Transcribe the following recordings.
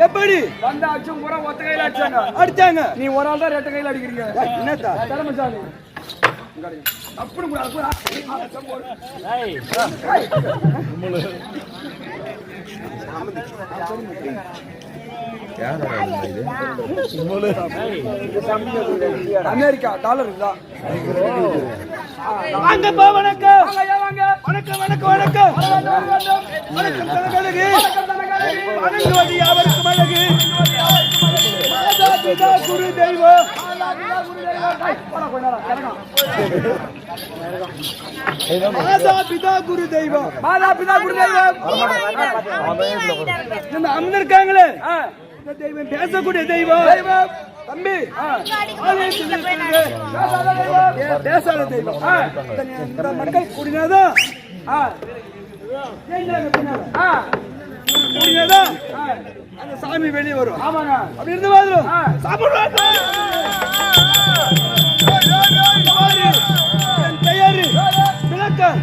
எப்படி வந்த அச்சும் பூரா ஒத்த கையில அடிச்சாங்க. நீ ஒரு ஆள் தான் ரெட்ட கையில அடிக்கிறீங்க. என்னத்தா திறமைசாலி அப்படி அமெரிக்கா டாலர் தான். வாங்கப்பா வணக்கம். வாங்க வணக்கம் வணக்கம் வணக்கம் வணக்கம் தனகழகு. வணங்குவது யாவருக்கும் அழகு. மாதா பிதா குரு தெய்வம். மாதா பிதா குரு தெய்வம். மாதா பிதா குரு தெய்வம். நம்ம அம்மன் இருக்காங்களே, இந்த தெய்வம் பேசக்கூடிய தெய்வம். தம்பி பேசாத தெய்வம். இந்த மக்கள் கூடினாதான் கூடினாதான் அந்த சாமி வெளியே வரும். ஆமாங்க. அப்படி இருந்து மாதிரி சாப்பிடுவாங்க. தயாரி விளக்கம்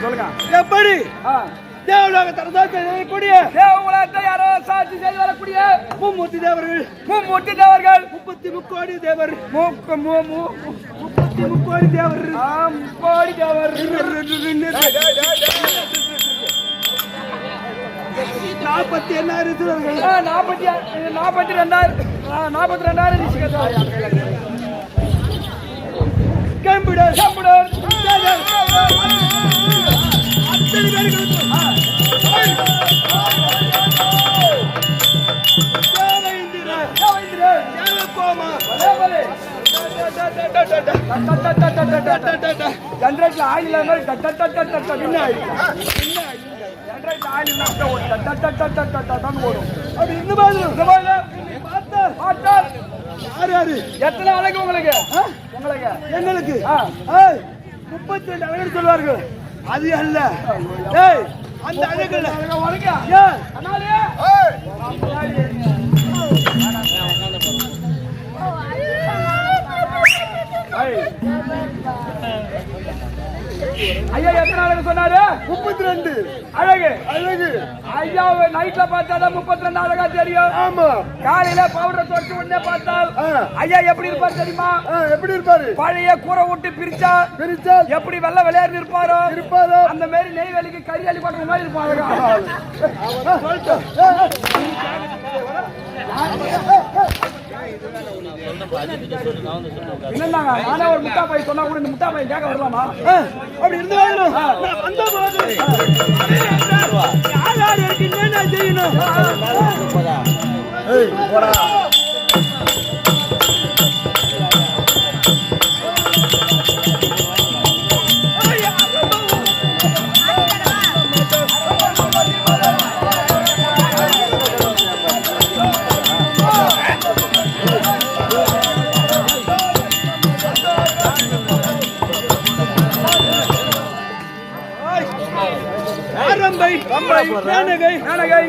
சொல்லுங்க. எப்படி தேவலோக தரதாத்தை செய்யக்கூடிய தேவகுலத்தை யாரோ சாட்சி செய்து வரக்கூடிய மும்மூர்த்தி தேவர்கள். மும்மூர்த்தி தேவர்கள். 30 முக்கோடி தேவர். 30 முக்கோடி தேவர். முக்கோடி தேவர். 42,000 சிலர்கள். 42,000 கம்பிடர் கம்புடர். அத்தனை பேர்களுக்கு ஜெனரேட்டர் ஆயில் இல்லாம என்ன ஆயில் இல்லாம ஓடும். அப்படி இந்த மாதிரி பார்த்தால் யாரு யாரு எத்தனை அழகு உங்களுக்கு? உங்களுக்கு எங்களுக்கு 32 அழகு சொல்வார்கள். அது அல்ல அந்த அழகு இல்ல. உனக்கு ஏன் அண்ணாலே ஐயா எத்தனை அழகு சொன்னாரு? 32 அழகு. அழகு. ஐயா நைட்ல பார்த்தாதான் 32 அழகா தெரியும். ஆமா. காலையில பவுடர் தொட்டு உடனே பார்த்தால் ஐயா எப்படி இருப்பாரு தெரியுமா? எப்படி இருப்பாரு? பழைய கூரை விட்டு பிரிச்சா எப்படி வெள்ள விளையாடி இருப்பாரோ அந்த மாதிரி நெய்வேலிக்கு கறி அள்ளி போட்ட மாதிரி இருப்பாங்க. என்னன்னாங்க நானே ஒரு முட்டா பையன் சொன்னா கூட இந்த முட்டா பையன் கேட்க வரலாமா? அப்படி இருந்து அந்த போது யார் யார் இருக்கு என்ன செய்யணும்?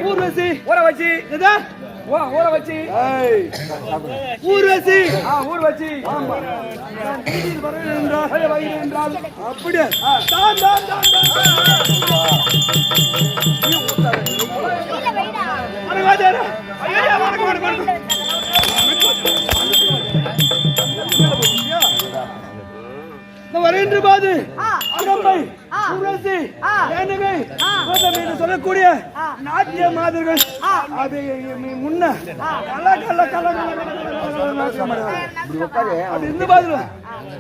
ஊர்வசி ஊற வச்சு ஊர்வசி ஊர்வசி என்றால் அப்படியே வருகின்ற போது சொல்லக்கூடிய நாட்டிய மாதர்கள் அது முன்ன அப்படி இருந்து பாதுல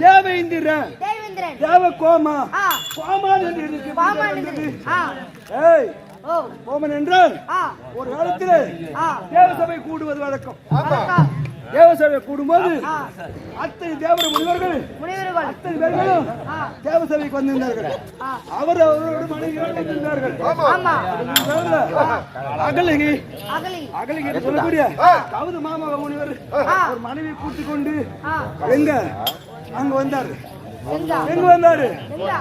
தேவேந்திரன் தேவேந்திரன் தேவ கோமா ஆ கோமான் என்று இருக்கு. பாமானது ஆ ஏய் ஓ கோமன் என்றால் ஆ ஒரு காலத்திலே ஆ தேவசபை கூடுவது வழக்கம். வணக்கம் தேவசபை கூடும்போது ஆ அத்தனை தேவர முனிவர்கள் முனிவர்கள் அத்தனை பேர்களும் ஆ தேவசபைக்கு வந்திருந்தார்கள். ஆ அவரோட மனைவியோடு வந்திருந்தார்கள். ஆமா அகலிகை அகலி அகலிகை என்று சொல்லக்கூடிய கவுது மாமக முனிவர் ஒரு மனைவி கூட்டிக் கொண்டு ஆ எங்க அங்க வந்தாரு. எங்க எங்க வந்தாரு? எங்க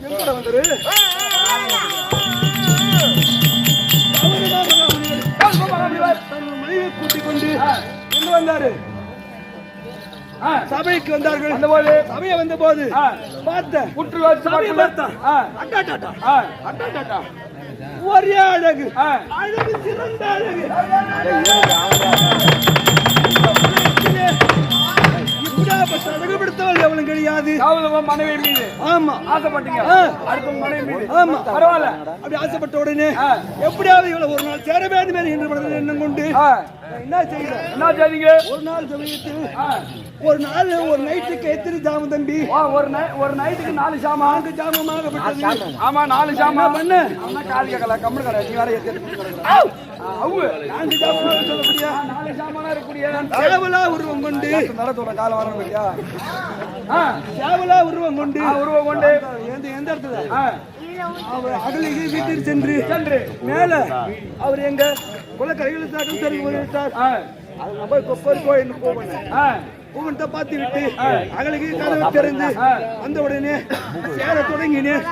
எங்கட வந்தாரு? கவுது மாமக முனிவர் தன் மனைவியை கூட்டிக் கொண்டு எங்க வந்தாரு? சபைக்கு வந்தார்கள். சபையை வந்த போது பார்த்த ஒரே அழகு அழகு சிறந்த அழகு. இப்படியாப்பட்ட அழகுபடுத்தவள் எவளும் கிடையாது. மனைவி மீது ஆமா ஆசைப்பட்டீங்க. அடுத்த மனைவி மீது ஆமா பரவாயில்ல. அப்படி ஆசைப்பட்ட உடனே எப்படியாவது இவளை ஒரு நாள் சேர வேண்டும் என்று மனதில் எண்ணம் கொண்டு என்ன செய்யல என்ன செய்தீங்க? ஒரு நாள் சமயத்தில் ஒரு நாள் ஒரு நைட்டுக்கு எத்தனை ஜாமம் தம்பி? ஒரு நைட்டுக்கு 4 ஜாமா 4 ஜாமமாக. ஆமா 4 ஜாமா பண்ண காலி கேட்கல கம்மல் கடை நீ வேற சொல்லக்கூடிய 4 ஜாமானா இருக்கக்கூடிய சேவலா உருவம் கொண்டு நடத்தோட காலம் வரணும் இல்லையா? சேவலா உருவம் கொண்டு உருவம் கொண்டு எந்த இடத்துல அவர் அகலிகை வீட்டில் சென்று மேல அவர் எங்க குலக்கரையில் பூவனத்தை பார்த்து விட்டு அகலிகை கதவை திறந்து அந்த உடனே சேர தொடங்கினேன்.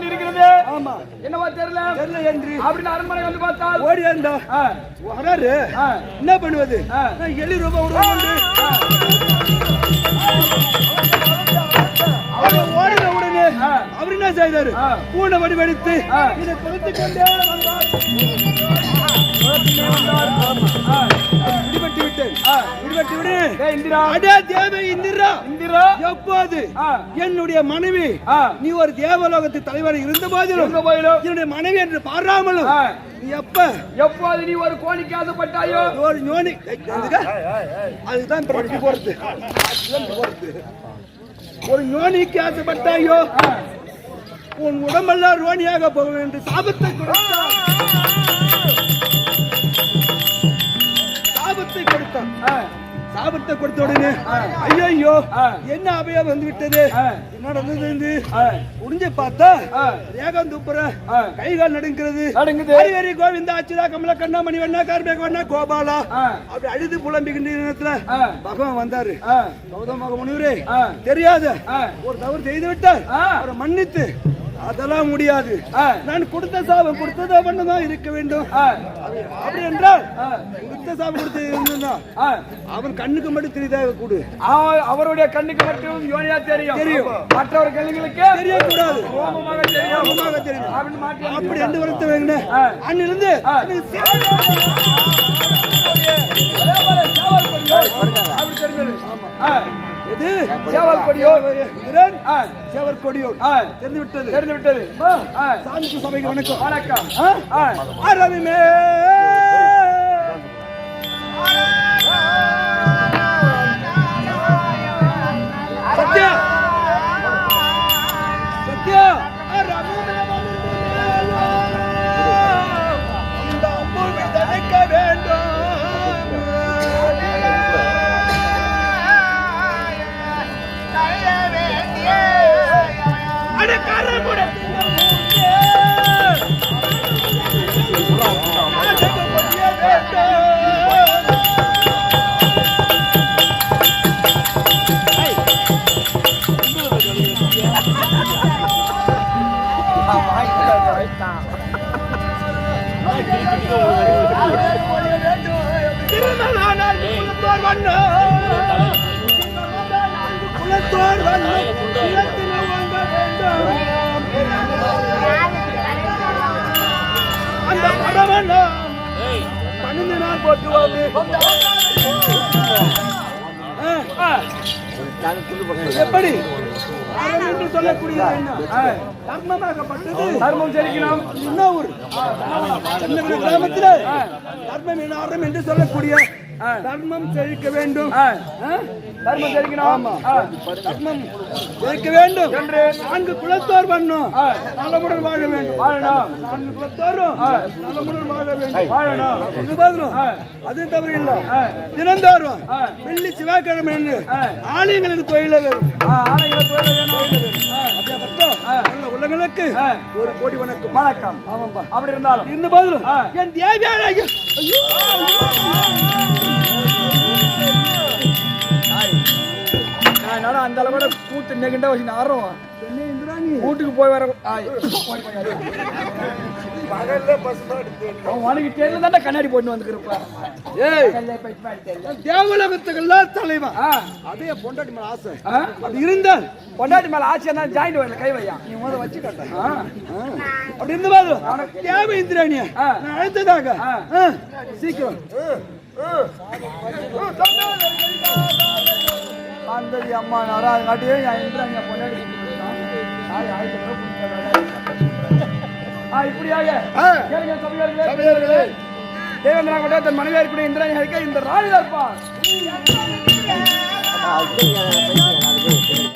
இருக்கிறது. ஆமா என்னவா தெரியல தெரியல என்று அப்படின்னு அரண்மனை வந்து பார்த்தால் ஓடி வந்தா வராரு. என்ன பண்ணுவது? எள்ளி ரூபாய் உண்டு. ஓடின உடனே அவர் என்ன செய்தாரு? பூனை வடிவெடுத்து இதை கொடுத்து கொண்டே வந்தார். விடுபட்டு விட்டேன். விடுபட்டு விடு இந்திரா. அடே தேவ இந்திரா. இந்திரா எப்போது என்னுடைய மனைவி நீ ஒரு தேவலோகத்து தலைவர் இருந்த போதிலும் என்னுடைய மனைவி என்று பாராமலும் நீ எப்போது நீ ஒரு கோணிக்கு ஆசைப்பட்டாயோ ஒரு ஞோனி அதுதான் பிரச்சனை போறது. ஒரு ஞோனிக்கு ஆசைப்பட்டாயோ உன் உடம்பெல்லாம் ரோனியாக போகும் என்று சாபத்தை கொடுத்தான். சாபத்தை கொடுத்த உடனே ஐயோ என்ன அபயம் வந்து விட்டது என்ன நடந்தது முடிஞ்சு பார்த்தா ரேகம் துப்புற கைகால் நடுங்கிறது. ஹரி கோவிந்தா அச்சுதா கமல கண்ணா மணி வண்ணா கார்மேக வண்ணா கோபாலா அப்படி அழுது புலம்பிக்கின்ற நேரத்துல பகவான் வந்தாரு. கௌதம முனிவரே தெரியாத ஒரு தவறு செய்து விட்டார் அவரை மன்னித்து. அதெல்லாம் முடியாது. நான் கொடுத்த சாபம் கொடுத்ததா பண்ணதான் இருக்க வேண்டும். அப்படி என்றால் கொடுத்த சாபம் கொடுத்தது அவன் கண்ணுக்கு மட்டும் தெரியுதா கூடு. அவருடைய கண்ணுக்கு மட்டும் யோனியா தெரியும். மற்றவர் கண்ணுகளுக்கு தெரியக்கூடாது. தெரியும். அப்படி என்று வருத்த வேண்டும். அன்னிலிருந்து சேவல் கொடியோ சேவல் கொடியோ தெரிந்து விட்டது. சாமிக்கு சபைக்கு வணக்கம். வணக்கம். அரவிமே சத்யா சத்யா இந்த பூமி தடுக்க வேண்டும். அந்த படவன் பணிந்து நான் போட்டுவாங்க. எப்படி அறம் என்று சொல்லக்கூடிய தர்மமாகப்பட்டது. தர்மம் செலுத்தினோம். என்ன ஊர் கிராமத்தில் தர்மம் அறம் என்று சொல்லக்கூடிய தர்மம் செழிக்க வேண்டும். தர்மம் தெரிவிக்கணும். ஆமா. தர்மம் செழிக்க வேண்டும் என்று 4 குலத்தோர் பண்ணும் நலமுடன் வாழ வேண்டும். வாழணும். 4 குலத்தோரும் நலமுடன் வாழ வேண்டும். வாழணும். இது பாருங்க, அது தவறு இல்ல. தினந்தோறும் வெள்ளி செவ்வாய்க்கிழமை என்று ஆலயங்களின் கோயில வரும். ஆணைகளை கோயில வேணும். நல்ல உள்ளங்களுக்கு 1 கோடி வணக்கம். வணக்கம். ஆமாம்பா. அப்படி இருந்தாலும் இந்த பதிலும் என் தேவியான என்னால அந்த அளவோட கூட்டு நெகிண்ட வச்சு ஆடுறோம். வீட்டுக்கு போய் வர உனக்கு தெரியல கண்ணாடி போட்டு வந்துருப்பா. தேவலகத்துக்கெல்லாம் தலைவன். அதே பொண்டாட்டி மேல ஆசை அது இருந்தால் பொண்டாட்டி மேல ஆசையா தான் ஜாயிண்ட் வரல கை வையா நீ முதல்ல வச்சு காட்ட. அப்படி இருந்த தேவை இந்திராணிய நான் அழைத்ததாக சீக்கிரம் அந்த அம்மா நாராது காட்டியே இந்திராணியா பொண்டாட்டி இப்படியாக தேவேந்திரா கொண்டே தன் மனைவியா இருக்கக்கூடிய இந்திராணி அழைக்க இந்த ராணி இருப்பான்.